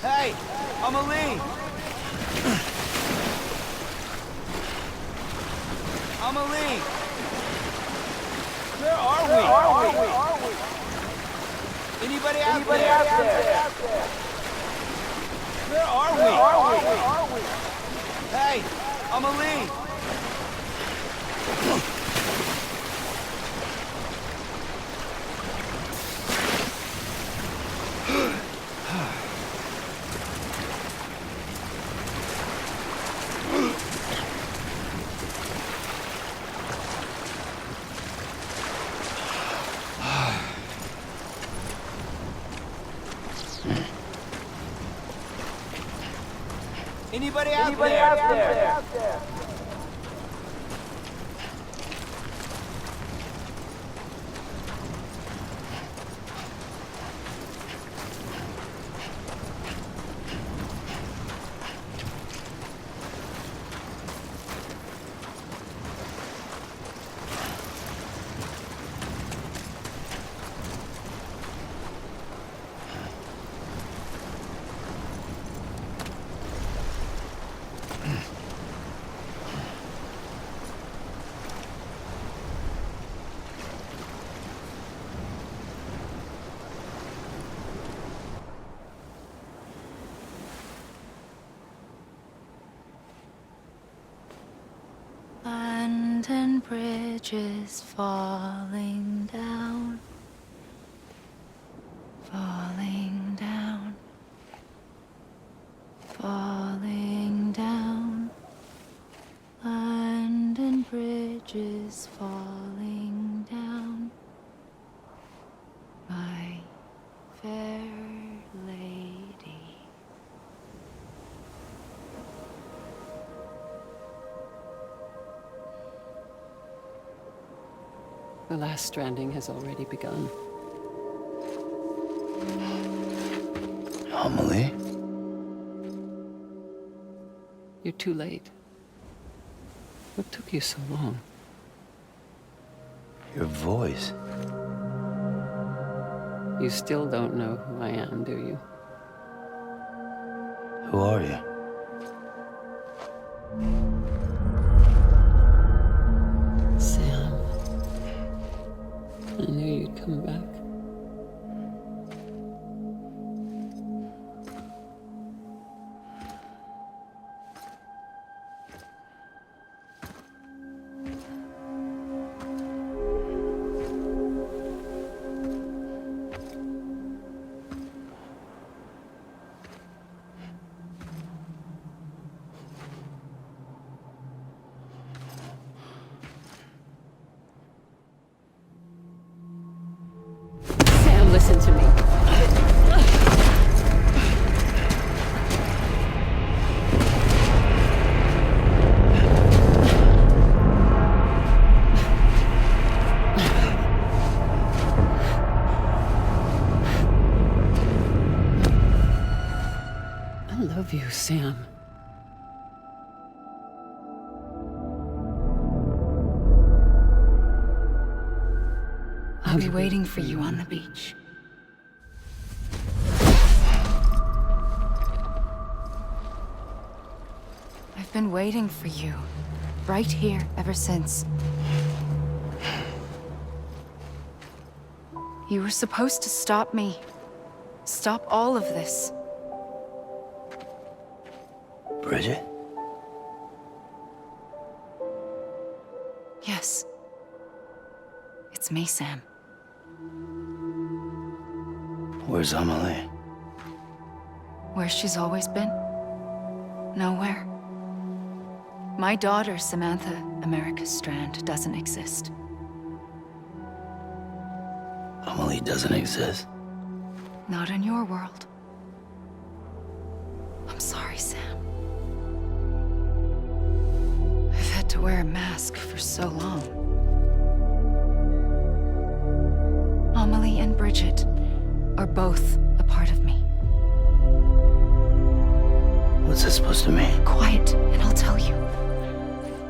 Hey, Amelie! Amelie! Where are we? Anybody out there? Where are we? Hey, Amelie! Anybody out there? And bridges falling down, falling down, falling down. London bridges falling down, my fair lady. The last stranding has already begun. Amelie? You're too late. What took you so long? Your voice. You still don't know who I am, do you? Who are you? Sam. I knew you'd come back. Sam, listen to me. I love you, Sam. I'll be waiting for you on the beach. I've been waiting for you, right here, ever since. You were supposed to stop me. Stop all of this. Bridget? Yes. It's me, Sam. Where's Amelie? Where she's always been? Nowhere. My daughter, Samantha America Strand, doesn't exist. Amelie doesn't exist. Not in your world. I'm sorry, Sam. I've had to wear a mask for so long. Amelie and Bridget are both a part of me. What's this supposed to mean? Quiet, and I'll tell you.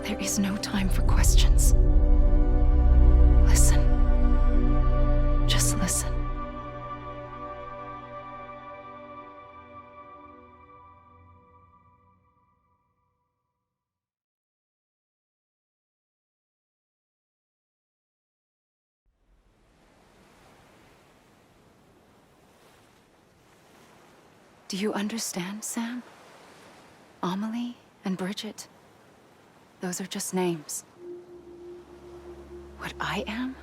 There is no time for questions. Listen. Just listen. Do you understand, Sam? Amelie and Bridget. Those are just names. What I am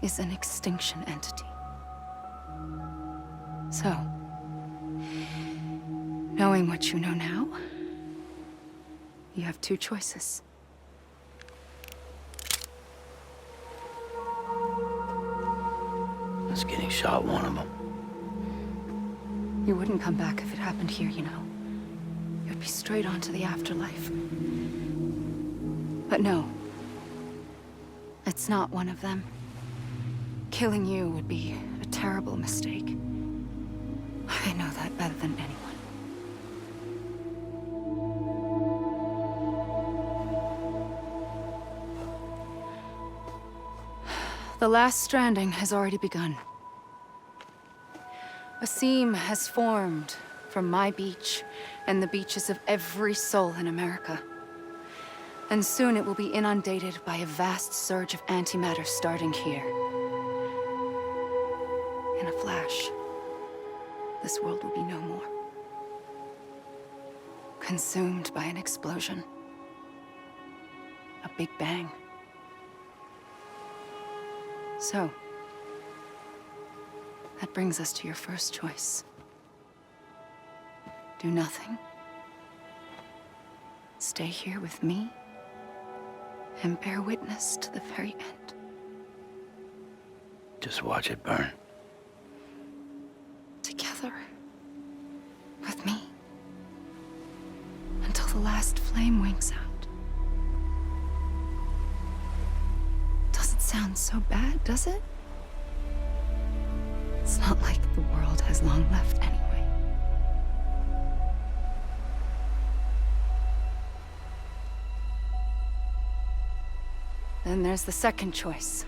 is an extinction entity. So, knowing what you know now, you have two choices. Is getting shot one of them? You wouldn't come back if it happened here, you know. You'd be straight on to the afterlife. But no. It's not one of them. Killing you would be a terrible mistake. I know that better than anyone. The last stranding has already begun. A seam has formed from my beach and the beaches of every soul in America. And soon it will be inundated by a vast surge of antimatter starting here. In a flash, this world will be no more. Consumed by an explosion. A big bang. So, that brings us to your first choice. Do nothing. Stay here with me and bear witness to the very end. Just watch it burn. Together. With me. Until the last flame winks out. Doesn't sound so bad, does it? It's not like the world has long left anyway. Then there's the second choice.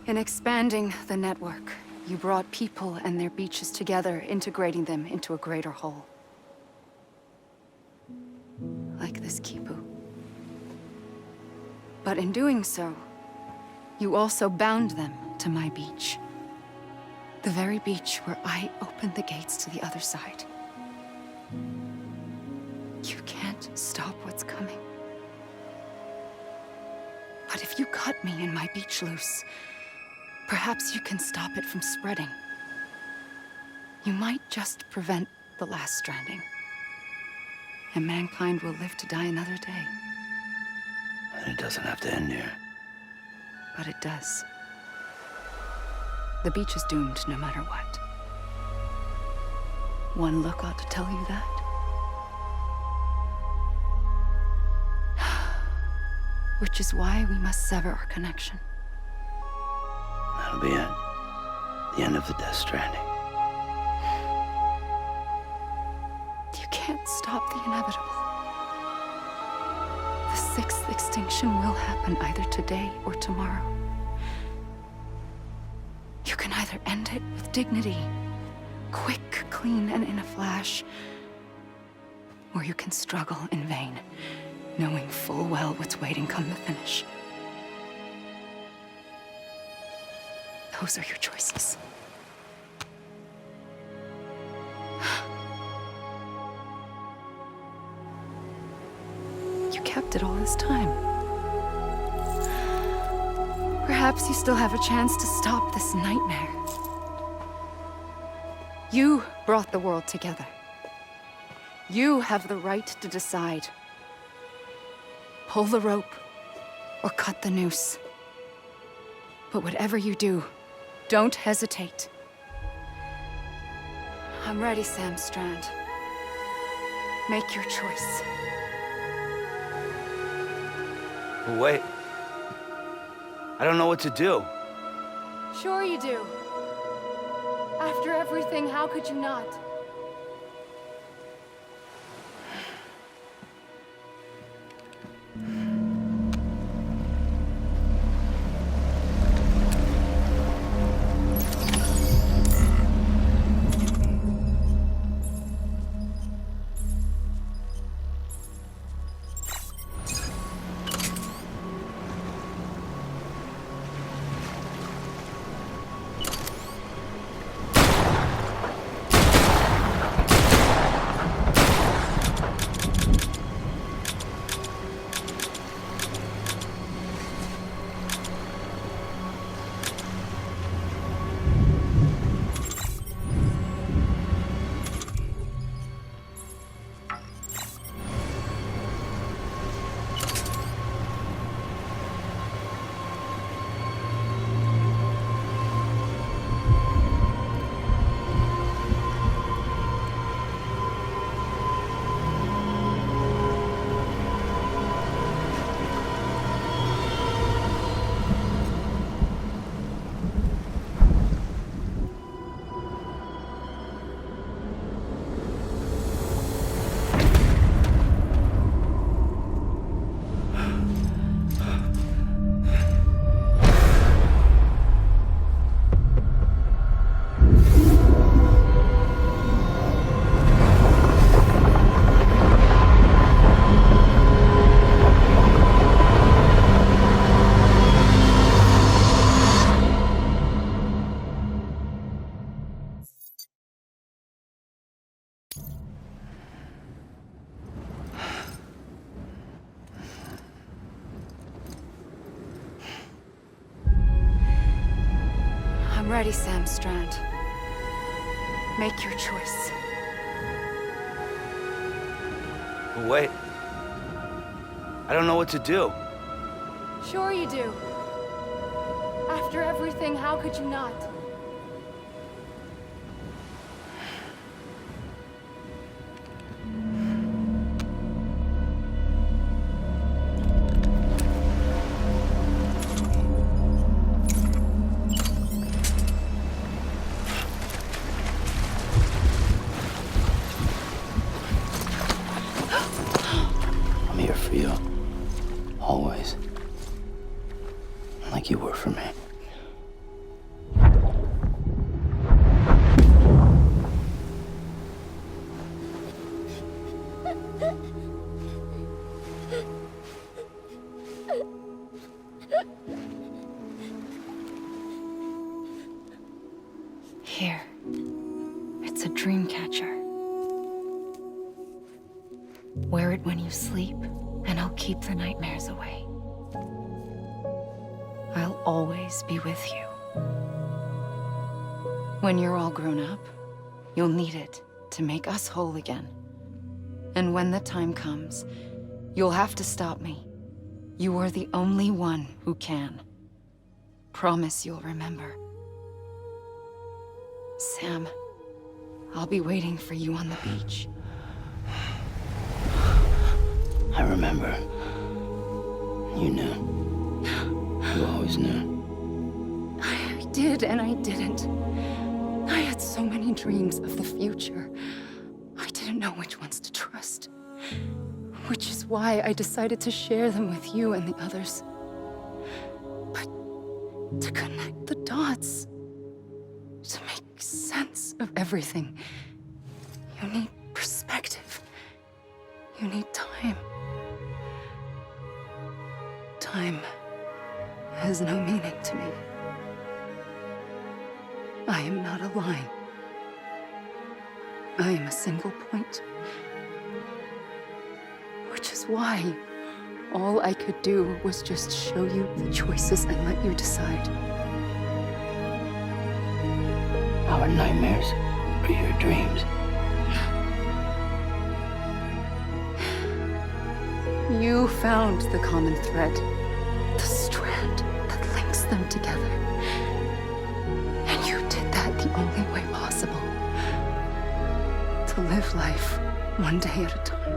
In expanding the network, you brought people and their beaches together, integrating them into a greater whole. Like this Kipu. But in doing so, you also bound them to my beach. The very beach where I opened the gates to the other side. You can't stop what's coming. But if you cut me and my beach loose, perhaps you can stop it from spreading. You might just prevent the last stranding. And mankind will live to die another day. And it doesn't have to end here. But it does. The beach is doomed no matter what. One look ought to tell you that. Which is why we must sever our connection. That'll be it. The end of the Death Stranding. You can't stop the inevitable. The sixth extinction will happen either today or tomorrow. You can either end it with dignity, quick, clean, and in a flash, or you can struggle in vain, knowing full well what's waiting come the finish. Those are your choices. You kept it all this time. Perhaps you still have a chance to stop this nightmare. You brought the world together. You have the right to decide. Pull the rope or cut the noose. But whatever you do, don't hesitate. I'm ready, Sam Strand. Make your choice. Wait. I don't know what to do. Sure you do. After everything, how could you not? I'm ready, Sam Strand. Make your choice. Wait. I don't know what to do. Sure you do. After everything, how could you not? I'm here for you. Always. Like you were for me. Here. It's a dream catcher. Wear it when you sleep, and I'll keep the nightmares away. I'll always be with you. When you're all grown up, you'll need it to make us whole again. And when the time comes, you'll have to stop me. You are the only one who can. Promise you'll remember. Sam, I'll be waiting for you on the beach. I remember. You knew. You always knew. I did and I didn't. I had so many dreams of the future. I didn't know which ones to trust. Which is why I decided to share them with you and the others. But to connect the dots, to make sense of everything, you need perspective. You need time. Time has no meaning to me. I am not a line. I am a single point. Which is why all I could do was just show you the choices and let you decide. Our nightmares are your dreams. You found the common thread, the strand that links them together. And you did that the only way possible. To live life one day at a time.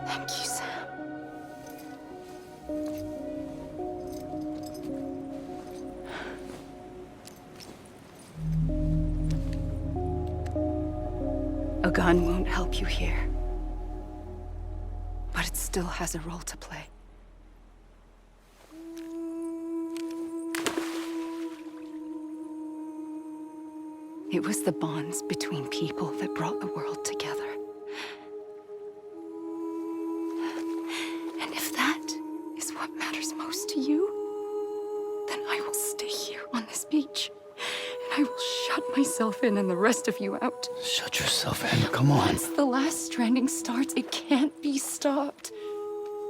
Thank you, Sam. A gun won't help you here. But it still has a role to play. It was the bonds between people that brought the world together. And if that is what matters most to you, then I will stay here on this beach. And I will shut myself in and the rest of you out. Shut yourself in. Come on. Once the last stranding starts, it can't be stopped.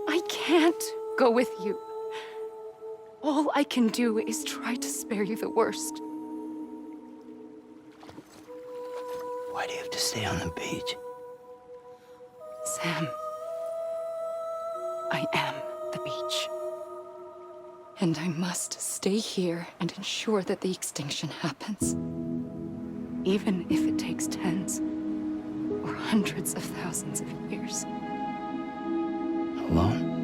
I can't go with you. All I can do is try to spare you the worst. Why do you have to stay on the beach? Sam, I am the beach. And I must stay here and ensure that the extinction happens. Even if it takes tens or hundreds of thousands of years. Alone?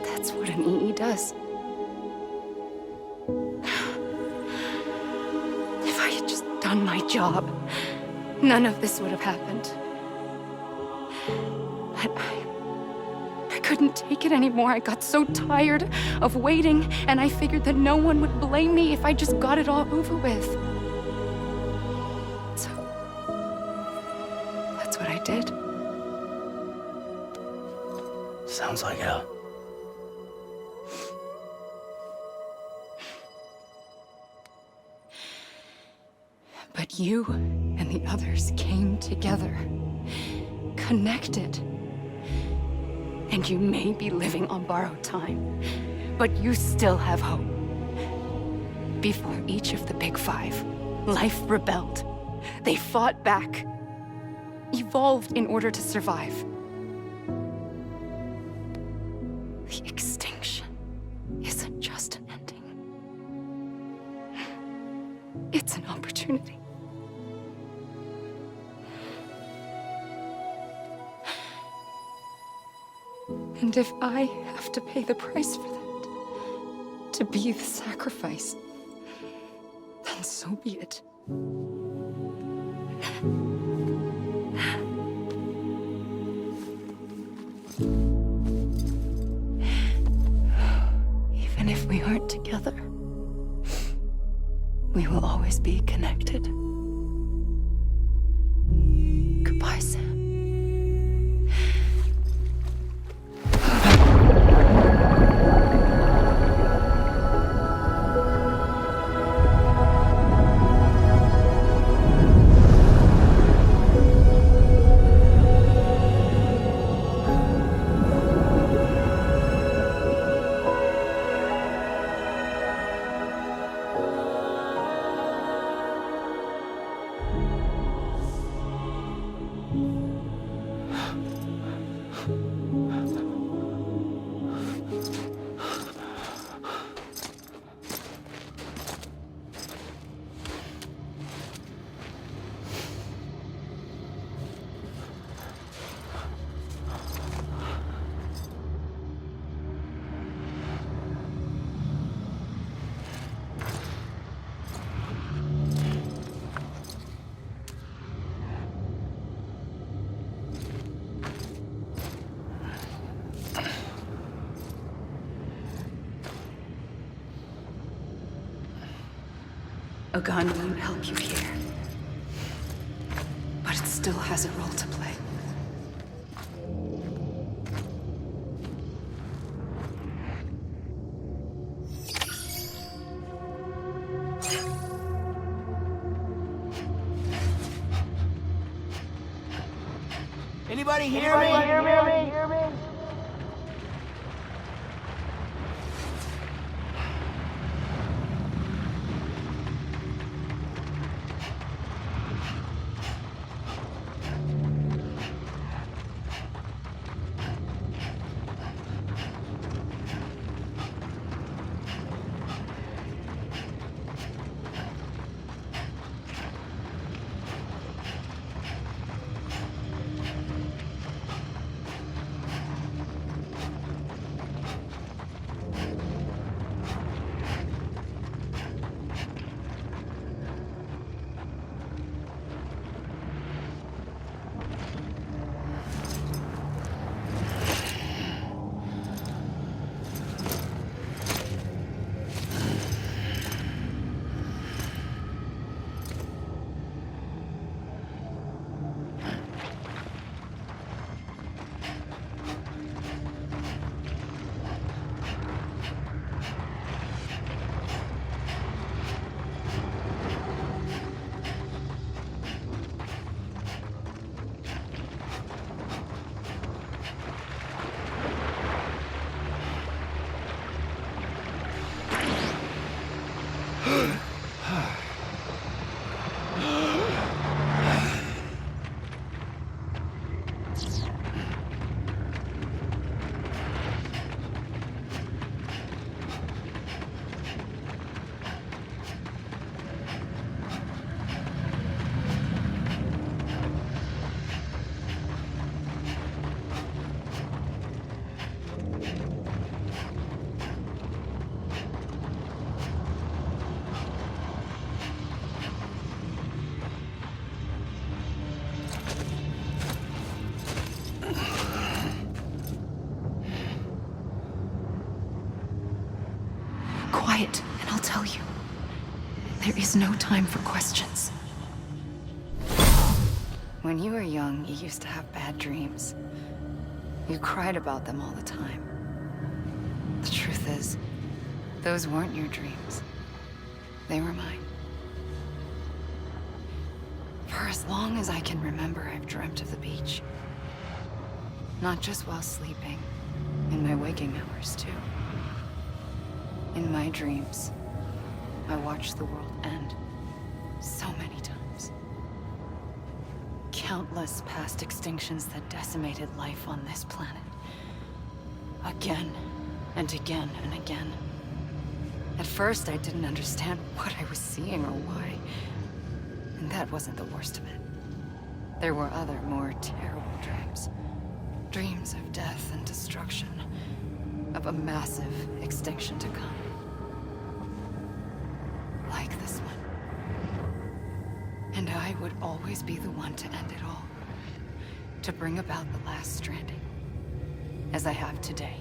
That's what an EE does. If I had just done my job, none of this would have happened. But I couldn't take it anymore. I got so tired of waiting, and I figured that no one would blame me if I just got it all over with. So, that's what I did. Sounds like hell. But you and the others came together, connected. And you may be living on borrowed time, but you still have hope. Before each of the Big Five, life rebelled. They fought back, evolved in order to survive. The extinction isn't just an ending. It's an opportunity. And if I have to pay the price for that, to be the sacrifice, then so be it. Even if we aren't together, we will always be connected. Goodbye, Sam. A gun won't help you here, but it still has a role to play. Anybody hear me? Quiet, and I'll tell you. There is no time for questions. When you were young, you used to have bad dreams. You cried about them all the time. The truth is, those weren't your dreams. They were mine. For as long as I can remember, I've dreamt of the beach. Not just while sleeping, In my waking hours, too. In my dreams, I watched the world end so many times. Countless past extinctions that decimated life on this planet. Again, and again, and again. At first, I didn't understand what I was seeing or why. And that wasn't the worst of it. There were other, more terrible dreams. Dreams of death and destruction. Of a massive extinction to come. Like this one. And I would always be the one to end it all. To bring about the last stranding. As I have today.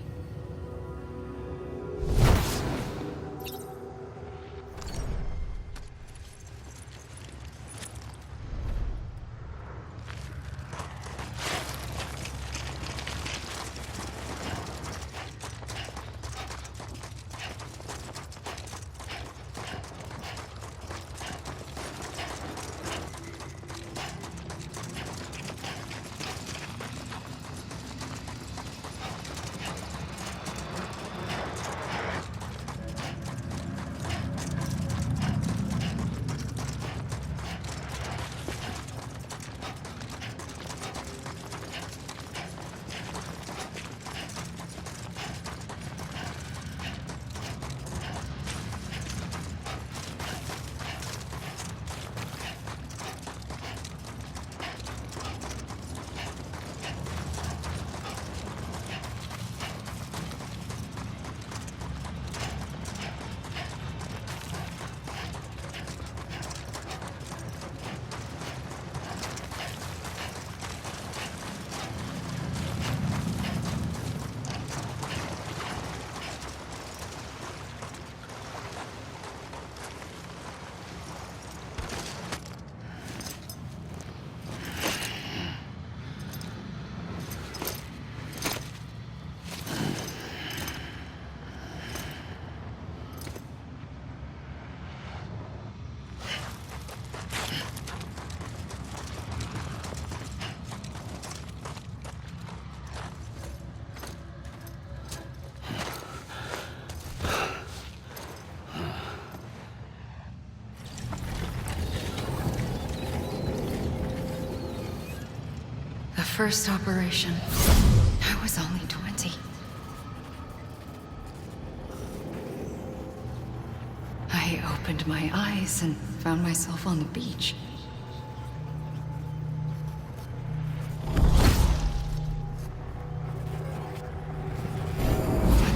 First operation, I was only 20. I opened my eyes and found myself on the beach. But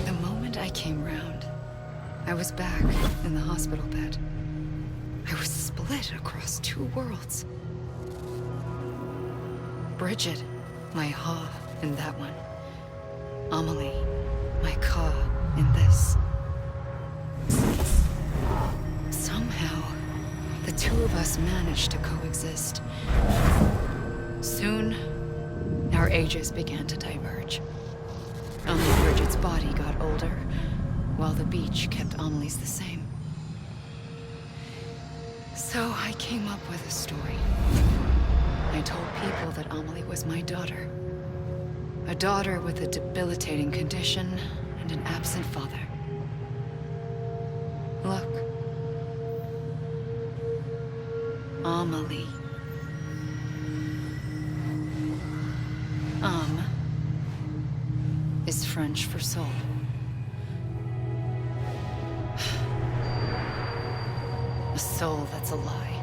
the moment I came round, I was back in the hospital bed. I was split across two worlds. Bridget, my Ha in that one. Amelie, my Ka in this. Somehow, the two of us managed to coexist. Soon, our ages began to diverge. Only Bridget's body got older, while the beach kept Amelie's the same. So I came up with a story. I told people that Amelie was my daughter. A daughter with a debilitating condition and an absent father. Look. Amelie. Is French for soul. A soul that's a lie.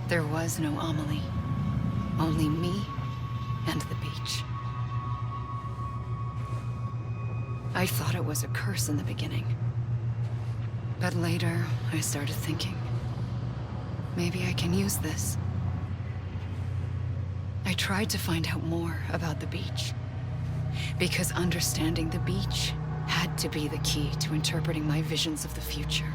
There was no Amelie. Only me and the beach. I thought it was a curse in the beginning. But later, I started thinking, maybe I can use this. I tried to find out more about the beach. Because understanding the beach had to be the key to interpreting my visions of the future.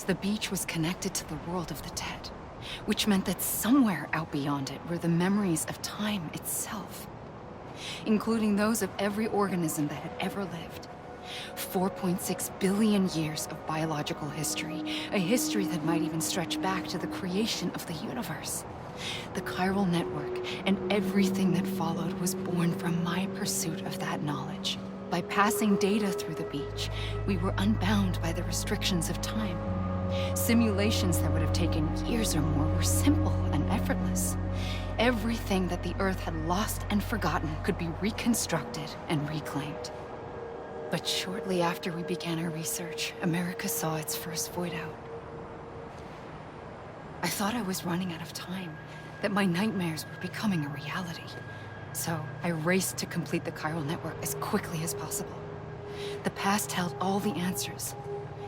The beach was connected to the world of the dead, which meant that somewhere out beyond it were the memories of time itself, including those of every organism that had ever lived. 4.6 billion years of biological history, a history that might even stretch back to the creation of the universe. The chiral network and everything that followed was born from my pursuit of that knowledge. By passing data through the beach, we were unbound by the restrictions of time. Simulations that would have taken years or more were simple and effortless. Everything that the Earth had lost and forgotten could be reconstructed and reclaimed. But shortly after we began our research, America saw its first void out. I thought I was running out of time, that my nightmares were becoming a reality. So I raced to complete the chiral network as quickly as possible. The past held all the answers.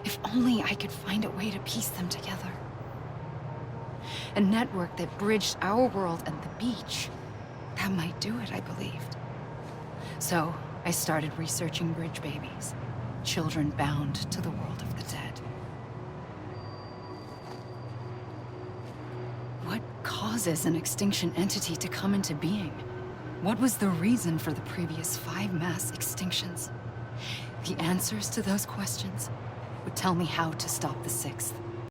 If only I could find a way to piece them together. A network that bridged our world and the beach. That might do it, I believed. So I started researching bridge babies, children bound to the world of the dead. What causes an extinction entity to come into being? What was the reason for the previous 5 mass extinctions? The answers to those questions would tell me how to stop the 6th.